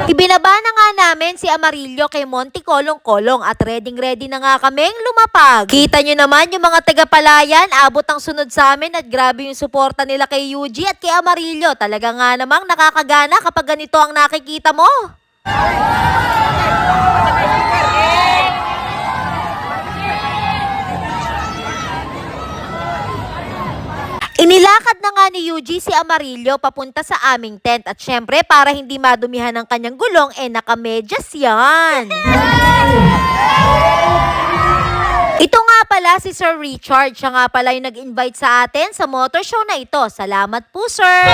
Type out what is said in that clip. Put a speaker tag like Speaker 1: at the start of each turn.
Speaker 1: Ibinaba na nga namin si Amarillo kay Monty Kolong-Kolong at ready na nga kaming lumapag. Kita nyo naman yung mga taga-Palayan, abot ang sunod sa amin at grabe yung suporta nila kay Yuji at kay Amarillo. Talaga nga namang nakakagana kapag ganito ang nakikita mo. Inilakad na nga ni Yuji si Amarillo papunta sa aming tent at syempre para hindi madumihan ng kanyang gulong nakamedyas yan. Ito nga pala si Sir Richard, siya nga pala yung nag-invite sa atin sa motor show na ito. Salamat po, sir!